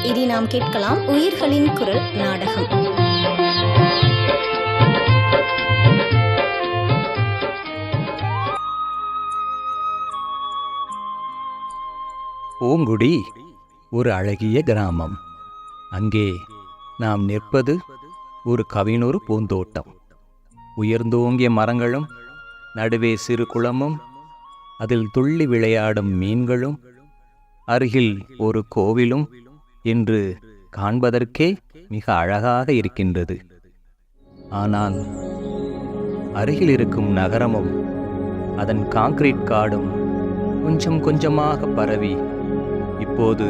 இனி நாம் கேட்கலாம் உயிர்களின் குரல் நாடகம். பூங்குடி ஒரு அழகிய கிராமம். அங்கே நாம் நிற்பது ஒரு கவினொரு பூந்தோட்டம். உயர்ந்தோங்கிய மரங்களும் நடுவே சிறு குளமும் அதில் துள்ளி விளையாடும் மீன்களும் அருகில் ஒரு கோவிலும் என்று காண்பதற்கே மிக அழகாக இருக்கின்றது. ஆனால் அருகில் இருக்கும் நகரமும் அதன் கான்கிரீட் காடும் கொஞ்சம் கொஞ்சமாக பரவி இப்போது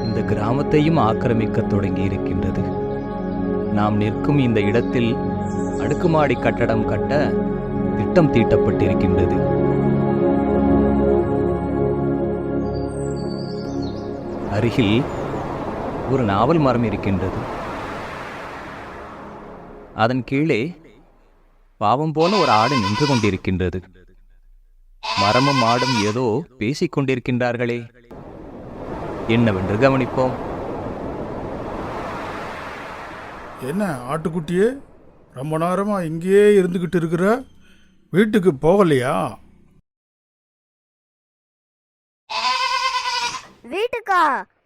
இந்த கிராமத்தையும் ஆக்கிரமிக்க தொடங்கி இருக்கின்றது. நாம் நிற்கும் இந்த இடத்தில் அடுக்குமாடி கட்டடம் கட்ட திட்டம் தீட்டப்பட்டிருக்கின்றது. அருகில் ஒரு நாவல் மரம் இருக்கின்றது. அதன் கீழே பாவம் போல ஒரு ஆடு நின்று கொண்டிருக்கின்றது. மரமும் ஆடும் ஏதோ பேசிக் கொண்டிருக்கின்றார்களே, என்னவென்று கவனிப்போம். என்ன ஆட்டுக்குட்டியே, ரொம்ப நேரமா இங்கேயே இருந்துகிட்டு இருக்கிற, வீட்டுக்கு போகலையா? வீட்டுக்கா?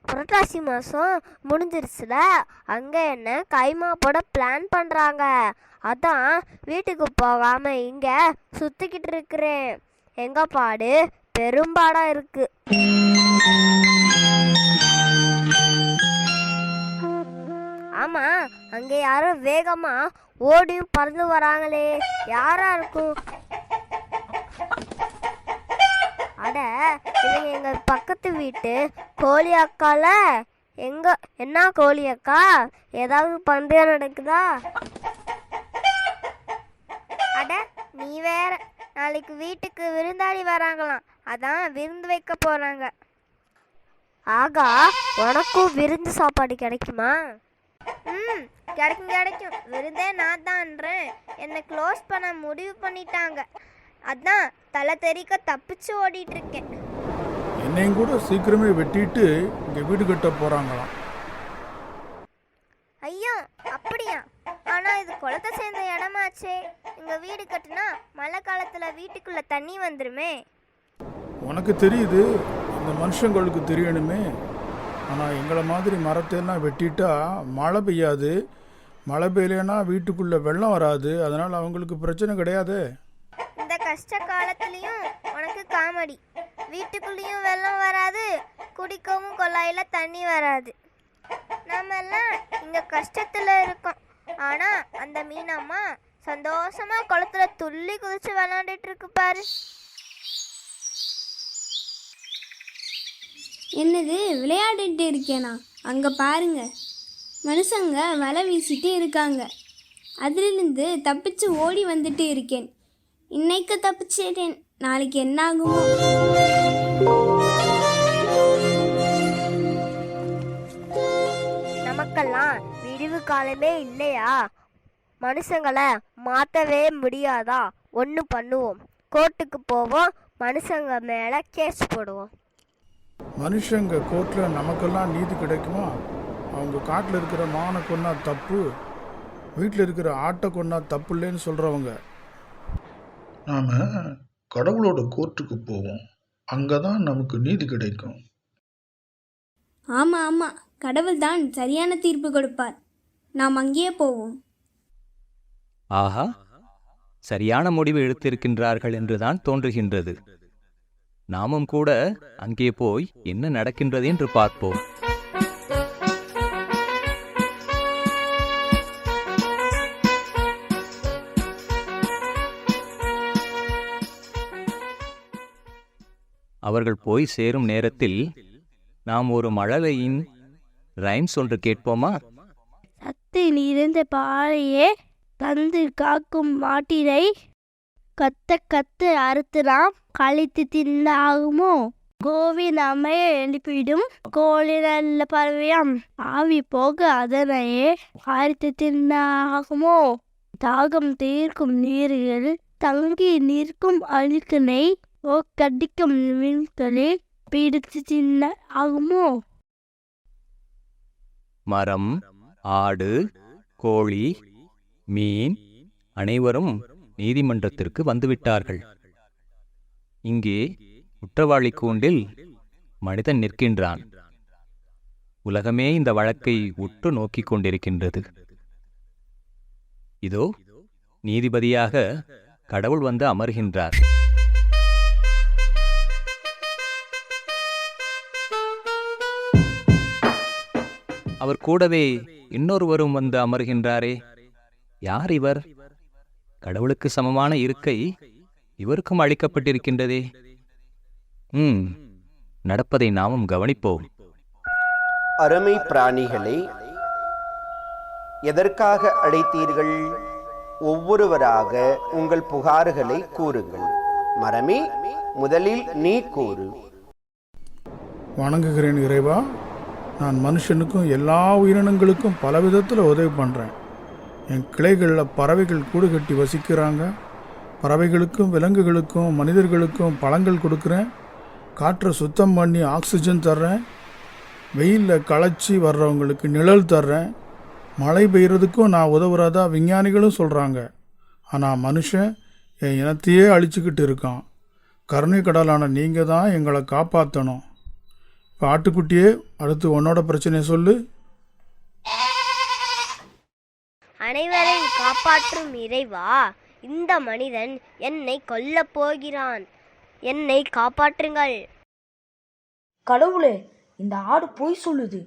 புரட்டாசி மாதம் முடிஞ்சிருச்சுல, அங்கே என்ன கைமா போட பிளான் பண்ணுறாங்க. அதான் வீட்டுக்கு போகாமல் இங்கே சுற்றிக்கிட்டு இருக்கிறேன். எங்கள் பாடு பெரும்பாடாக இருக்கு. ஆமாம், அங்கே யாரும் வேகமாக ஓடியும் பறந்து வராங்களே, யாரா இருக்கும்? அட, இவங்க எங்கள் பக்கத்து வீட்டு கோழி அக்கால. என்ன கோழி அக்கா, ஏதாவது பந்தயம் நடக்குதா? அட, நீ வேற, நாளைக்கு வீட்டுக்கு விருந்தாளி வராங்களாம், அதான் விருந்து வைக்க போறாங்க. ஆகா, உனக்கும் விருந்து சாப்பாடு கிடைக்குமா? கிடைக்கும் கிடைக்கும், விருந்தே நான் தான்றேன். என்னை க்ளோஸ் பண்ண முடிவு பண்ணிட்டாங்க. அதான் தலை தெறிக்க தப்பிச்சு ஓடிட்டு இருக்கேன். என்னையும் கூட சீக்கிரமே வெட்டிட்டு இங்க வீடு கட்ட போறாங்களாம். ஐயோ, அப்படியா? ஆனா இது குளத்தை சேர்ந்த இடமாச்சே. இங்க வீடு கட்டினா மழை காலத்துல வீட்டுக்குள்ள தண்ணி வந்துருமே. உனக்கு தெரியுது, இந்த மனுஷங்களுக்கு தெரியணுமே. ஆனா எங்களை மாதிரி மரத்தையெல்லாம் வெட்டிட்டா மழை பெய்யாது. மழை பெய்யலைன்னா வீட்டுக்குள்ள வெள்ளம் வராது. அதனால அவங்களுக்கு பிரச்சனை கிடையாது. இந்த கஷ்ட காலத்துலயும் உனக்கு காமெடி. வீட்டுக்குள்ளேயும் வெள்ளம் வராது, குடிக்கவும் குழாயில தண்ணி வராது. நம்ம எல்லாம் இங்க கஷ்டத்துல இருக்கோம். ஆனா அந்த மீனம்மா சந்தோஷமா குளத்துல துள்ளி குதிச்சு விளையாண்டுட்டு இருக்கு பாரு. என்னது விளையாடிட்டு இருக்கேனா? அங்கே பாருங்க, மனுஷங்க வலை வீசிட்டு இருக்காங்க. அதிலிருந்து தப்பிச்சு ஓடி வந்துட்டு இருக்கேன். இன்னைக்கு தப்பிச்சிட்டேன், நாளைக்கு என்ன ஆகுமோ? நமக்கெல்லாம் விடிவு காலமே இல்லையா? மனுஷங்களை மாற்றவே முடியாதா? ஒன்று பண்ணுவோம், கோர்ட்டுக்கு போவோம், மனுஷங்க மேலே கேஸ் போடுவோம். மனுஷங்க கோர்ட்டில் நமக்கெல்லாம் நீதி கிடைக்குமா? அவங்க காட்டில் இருக்கிற மானை கொன்னா தப்பு, வீட்டில் இருக்கிற ஆட்டை கொன்னா தப்பு இல்லைன்னு சொல்கிறவங்க. நாம் கடவுளோட கோர்ட்டுக்கு போவோம், அங்கே தான் நமக்கு நீதி கிடைக்கும். ஆமாம் ஆமாம், கடவுள் தான் சரியான தீர்ப்பு கொடுப்பார். நாம் அங்கேயே போவோம். ஆஹா, சரியான முடிவு எடுத்திருக்கின்றார்கள் என்றுதான் தோன்றுகின்றது. நாமும் கூட அங்கே போய் என்ன நடக்கின்றது என்று பார்ப்போம். அவர்கள் போய் சேரும் நேரத்தில் நாம் ஒரு மழலையின் ரைம்ஸ் ஒன்று கேட்போமா? சத்தில் இருந்த பாறையே தந்து காக்கும் மாட்டினை கத்த கத்து அறுத்து நாம் கழித்து தின்ன ஆகுமோ? கோவி நம்மை எழுப்பிடும் கோழி நல்ல பறவையாம், ஆவி போக அதனையே அறுத்து தின்ன ஆகுமோ? தாகம் தீர்க்கும் நீர்கள் தங்கி நிற்கும் அழுக்கினை கடிக்கும் மீன்களே பிடித்து தின்ன ஆகுமோ? மரம், ஆடு, கோழி, மீன் அனைவரும் நீதிமன்றத்திற்கு வந்துவிட்டார்கள். இங்கே குற்றவாளி கூண்டில் மனிதன் நிற்கின்றான். உலகமே இந்த வழக்கை உற்று நோக்கிக் கொண்டிருக்கின்றது. இதோ நீதிபதியாக கடவுள் வந்து அமர்கின்றார். அவர் கூடவே இன்னொருவரும் வந்து அமர்கின்றாரே, யார் இவர்? கடவுளுக்கு சமமான இருக்கை இவருக்கும் அளிக்கப்பட்டிருக்கின்றதே. நடப்பதை நாமும் கவனிப்போம். அருமை பிராணிகளை, எதற்காக அழைத்தீர்கள்? ஒவ்வொருவராக உங்கள் புகார்களை கூறுங்கள். மரமே, முதலில் நீ கூறு. வணங்குகிறேன் இறைவா. நான் மனுஷனுக்கும் எல்லா உயிரினங்களுக்கும் பல விதத்தில் உதவி பண்ணுறேன். என் கிளைகளில் பறவைகள் கூடு கட்டி வசிக்கிறாங்க. பறவைகளுக்கும் விலங்குகளுக்கும் மனிதர்களுக்கும் பழங்கள் கொடுக்குறேன். காற்றை சுத்தம் பண்ணி ஆக்சிஜன் தர்றேன். வெயிலில் களைச்சி வர்றவங்களுக்கு நிழல் தர்றேன். மழை பெய்கிறதுக்கும் நான் உதவுறதா விஞ்ஞானிகளும் சொல்கிறாங்க. ஆனால் மனுஷன் என் இனத்தையே அழிச்சிக்கிட்டு இருக்கான். கருணை கடலான நீங்கள் தான் எங்களை காப்பாற்றணும். இப்போ ஆட்டுக்குட்டியே, அடுத்து உன்னோட பிரச்சனையை சொல்லு. அனைவரையும் காப்பாற்றும் இறைவா, இந்த மனிதன் என்னை கொல்லப் போகிறான். என்னை காப்பாற்றுங்கள். கடவுளே, இந்த ஆடு பொய் சொல்லுது.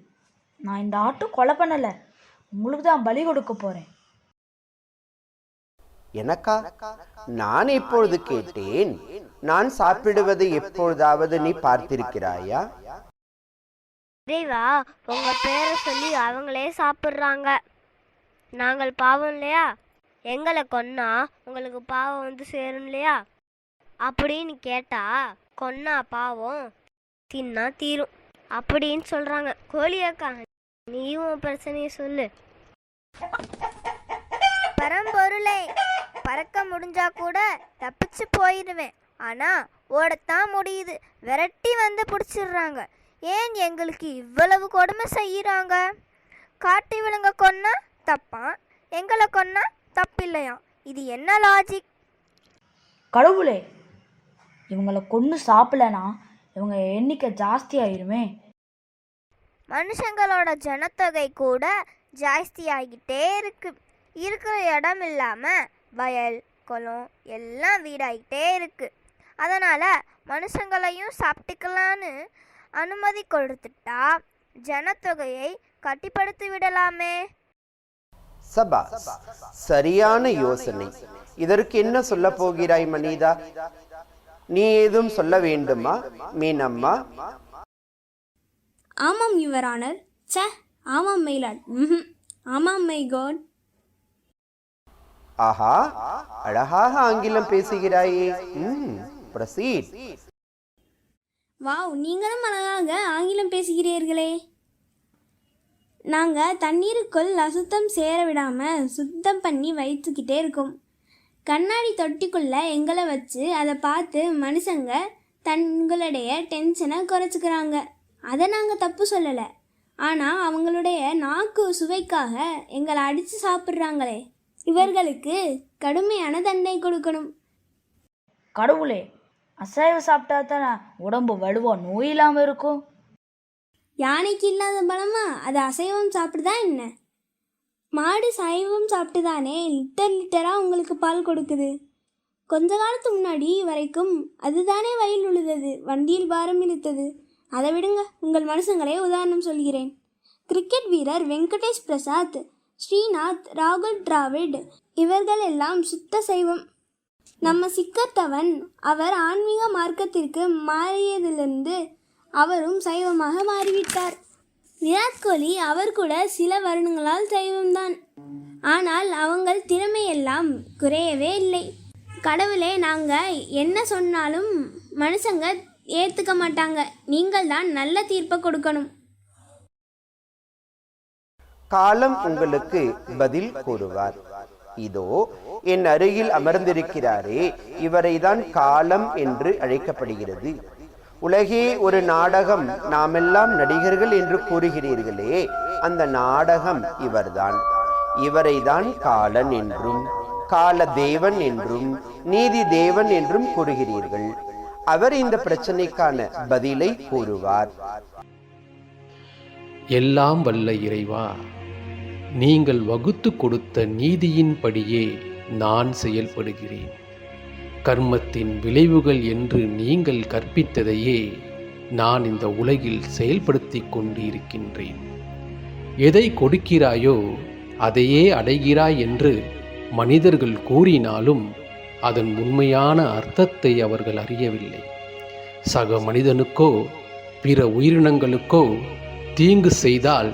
நான் இந்த ஆட்டை கொலை பண்ணலை, உங்களுக்கு தான் பலி கொடுக்க போறேன். எனக்கா? நான் எப்பொழுது கேட்டேன்? நான் சாப்பிடுவதை எப்பொழுதாவது நீ பார்த்திருக்கிறாயா? இறைவா, உங்க பேரை சொல்லி அவங்களே சாப்பிட்றாங்க. நாங்கள் பாவம் இல்லையா? எங்களை கொன்னா உங்களுக்கு பாவம் வந்து சேரும் இல்லையா? அப்படின்னு கேட்டா, கொன்னா பாவம், தின்னா தீரும் அப்படின்னு சொல்றாங்க. கோழியக்கா, நீயும் பிரச்சனையை சொல்லு. பரம்பொருளே, பறக்க முடிஞ்சா கூட தப்பிச்சு போயிடுவேன். ஆனா ஓடத்தான் முடியுது. விரட்டி வந்து பிடிச்சிடுறாங்க. ஏன் எங்களுக்கு இவ்வளவு கொடுமை செய்யறாங்க? காட்டு விலங்க கொன்னா தப்பா, எங்களை கொன்னா தப்பில்லையா? இது என்ன லாஜிக்? கடவுளே, இவங்களை கொன்று சாப்பிடலனா இவங்க எண்ணிக்கை ஜாஸ்தி ஆயிருமே. மனுஷங்களோட ஜனத்தொகை கூட ஜாஸ்தி ஆகிட்டே இருக்கு. இருக்கிற இடம் இல்லாம வயல் குளம் எல்லாம் வீடாகிட்டே இருக்கு. அதனால மனுஷங்களையும் சாப்பிட்டுக்கலான்னு அனுமதி கொடுத்துட்டா ஜனத்தொகையை கட்டிப்படுத்தி விடலாமே. சபா, சரியான யோசனை. இதற்கு என்ன சொல்ல போகிறாய் மனிதா? நீ ஏதும் சொல்ல வேண்டுமா மீனம்மா? ஆமாம் யுவர் ஆனர். சே, ஆமாம் மைலாட். ஆமாம் மை காட். ஆஹா, அழகாக ஆங்கிலம் பேசுகிறாயே. ப்ரொசீட். வாவ், நீங்களும் அழகாக ஆங்கிலம் பேசுகிறீர்களே. நாங்கள் தண்ணீருக்குள் அசுத்தம் சேர விடாமல் சுத்தம் பண்ணி வைத்துக்கிட்டே இருக்கோம். கண்ணாடி தொட்டிக்குள்ளே எங்களை வச்சு அதை பார்த்து மனுஷங்க தங்களுடைய டென்ஷனை குறைச்சிக்கிறாங்க. அதை நாங்கள் தப்பு சொல்லலை. ஆனால் அவங்களுடைய நாக்கு சுவைக்காக எங்களை அடித்து சாப்பிட்றாங்களே, இவர்களுக்கு கடுமையான தண்டனை கொடுக்கணும். கடவுளே, அசைவம் சாப்பிட்டா தானே உடம்பு வலுவா நோய் இல்லாமல் இருக்கும். யானைக்கு இல்லாத பலமா அது அசைவம் சாப்பிடுதா என்ன? மாடு சைவம் சாப்பிட்டுதானே லிட்டராக உங்களுக்கு பால் கொடுக்குது. கொஞ்ச காலத்து முன்னாடி வரைக்கும் அதுதானே வயல் உழுதது, வண்டியில் பாரம் இழுத்தது. அதை விடுங்க, உங்கள் மனுஷங்களே உதாரணம் சொல்கிறேன். கிரிக்கெட் வீரர் வெங்கடேஷ் பிரசாத், ஸ்ரீநாத், ராகுல் டிராவிட் இவர்கள் எல்லாம் சுத்த சைவம். நம்ம சிக்கத்தவன், அவர் ஆன்மீக மார்க்கத்திற்கு மாறியதிலிருந்து அவரும் சைவமாக மாறிவிட்டார். விராட் கோலி, அவர் கூட சில வருடங்களால் சைவம்தான். ஆனால் அவங்கள் திறமையெல்லாம் குறையவே இல்லை. கடவுளே, நாங்கள் என்ன சொன்னாலும் மனுஷங்க ஏற்றுக்க மாட்டாங்க. நீங்கள் தான் நல்ல தீர்ப்பை கொடுக்கணும். காலம் உங்களுக்கு பதில் கூறுவார். இதோ என் அருகில் அமர்ந்திருக்கிறாரே, இவரை தான் காலம் என்று அழைக்கப்படுகிறது. உலகே ஒரு நாடகம், நாமெல்லாம் நடிகர்கள் என்று கூறுகிறீர்களே, அந்த நாடகம் இவர்தான். இவரை தான் காலன் என்றும் கால தேவன் என்றும் நீதி தேவன் என்றும் கூறுகிறீர்கள். அவர் இந்த பிரச்சனைக்கான பதிலை கூறுவார். எல்லாம் வல்ல இறைவா, நீங்கள் வகுத்து கொடுத்த நீதியின்படியே நான் செயல்படுகிறேன். கர்மத்தின் விளைவுகள் என்று நீங்கள் கற்பித்ததையே நான் இந்த உலகில் செயல்படுத்தி கொண்டிருக்கின்றேன். எதை கொடுக்கிறாயோ அதையே அடைகிறாய் என்று மனிதர்கள் கூறினாலும் அதன் உண்மையான அர்த்தத்தை அவர்கள் அறியவில்லை. சக மனிதனுக்கோ பிற உயிரினங்களுக்கோ தீங்கு செய்தால்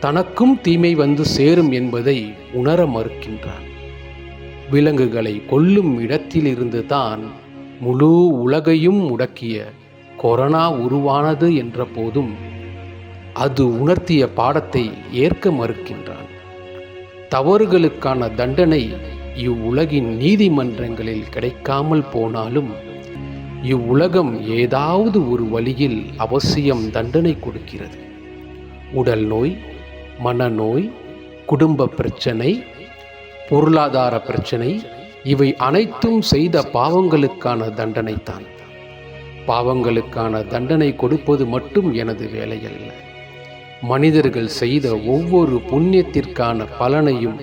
தனக்கும் தீமை வந்து சேரும் என்பதை உணர மறுக்கின்றான். விலங்குகளை கொல்லும் இடத்திலிருந்து தான் முழு உலகையும் முடக்கிய கொரோனா உருவானது என்ற போதும் அது உணர்த்திய பாடத்தை ஏற்க மறுக்கின்றான். தவறுகளுக்கான தண்டனை இவ்வுலகின் நீதிமன்றங்களில் கிடைக்காமல் போனாலும் இவ்வுலகம் ஏதாவது ஒரு வழியில் அவசியம் தண்டனை கொடுக்கிறது. உடல் நோய், மனநோய், குடும்ப பிரச்சனை, பொருளாதார பிரச்சனை, இவை அனைத்தும் செய்த பாவங்களுக்கான தண்டனை தான். பாவங்களுக்கான தண்டனை கொடுப்பது மட்டும் எனது வேலையல்ல. மனிதர்கள் செய்த ஒவ்வொரு புண்ணியத்திற்கான பலனையும்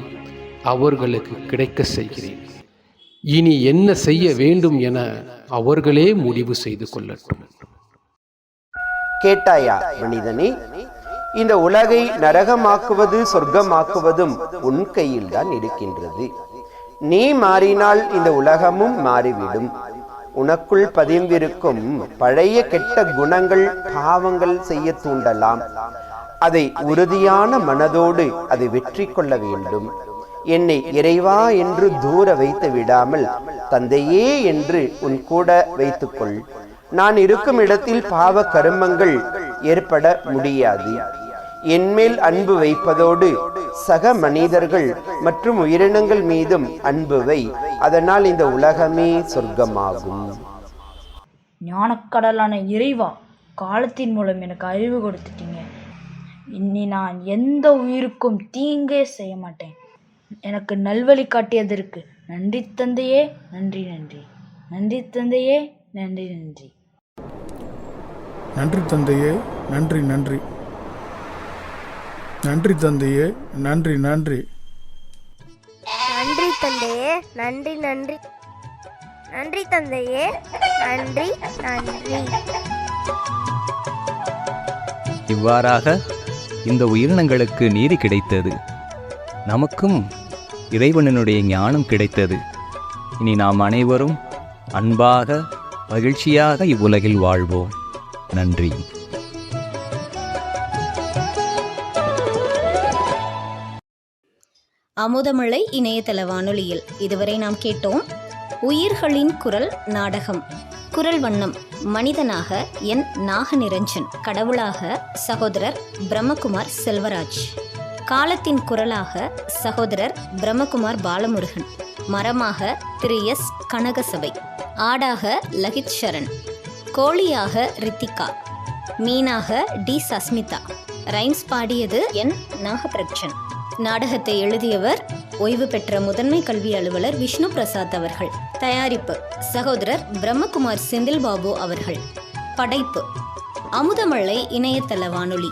அவர்களுக்கு கிடைக்க செய்கிறேன். இனி என்ன செய்ய வேண்டும் என அவர்களே முடிவு செய்து கொள்ளட்டும். கேட்டாயா மனிதனே? இந்த உலகை நரகமாக்குவது சொர்க்கமாக்குவதும் உன் கையில் தான் இருக்கின்றது. நீ மாறினால் இந்த உலகமும் மாறிவிடும். உனக்குள் பதிந்திருக்கும் பழைய கெட்ட குணங்கள், பாவங்கள் செய்ய தூண்டலாம். அதை உறுதியான மனதோடு அதை வெற்றி கொள்ள வேண்டும். என்னை இறைவா என்று தூர வைத்து விடாமல் தந்தையே என்று உன் கூட வைத்துக்கொள். நான் இருக்கும் இடத்தில் பாவ கருமங்கள் ஏற்பட முடியாது. என்மேல் அன்பு வைப்பதோடு சக மனிதர்கள் மற்றும் உயிரினங்கள் மீதும் அன்பு வை. அதனால் இந்த உலகமே சொர்க்கமாகும். ஞானக்கடலான இறைவா, காலத்தின் மூலம் எனக்கு அறிவு கொடுத்துட்டீங்க. இனி நான் எந்த உயிருக்கும் தீங்கே செய்ய மாட்டேன். எனக்கு நல்வழி காட்டியதற்கு நன்றி தந்தையே, நன்றி நன்றி. நன்றி தந்தையே, நன்றி நன்றி. நன்றி தந்தையே, நன்றி நன்றி. நன்றி தந்தையே, நன்றி நன்றி. நன்றி தந்தையே, நன்றி நன்றி. நன்றி தந்தையே, நன்றி நன்றி. இவ்வாறாக இந்த உயிரினங்களுக்கு நீதி கிடைத்தது. நமக்கும் இறைவனுடைய ஞானம் கிடைத்தது. இனி நாம் அனைவரும் அன்பாக மகிழ்ச்சியாக இவ்வுலகில் வாழ்வோம். நன்றி. அமுதமழை இணையதள வானொலியில் இதுவரை நாம் கேட்டோம் உயிர்களின் குரல் நாடகம். குரல் வண்ணம் மனிதனாக என் நாகநிரஞ்சன், கடவுளாக சகோதரர் பிரம்மகுமார் செல்வராஜ், காலத்தின் குரலாக சகோதரர் பிரம்மகுமார் பாலமுருகன், மரமாக திரு எஸ் கனகசபை, ஆடாக லகித் சரண், கோழியாக ரித்திகா, மீனாக டி சஸ்மிதா, ரைம்ஸ் பாடியது என் நாகபிரக்ஷன். நாடகத்தை எழுதியவர் ஓய்வு பெற்ற முதன்மை கல்வி அலுவலர் விஷ்ணு பிரசாத் அவர்கள். தயாரிப்பு சகோதரர் பிரம்மகுமார் செந்தில் பாபு அவர்கள். படைப்பு அமுதமழை இணையதள வானொலி.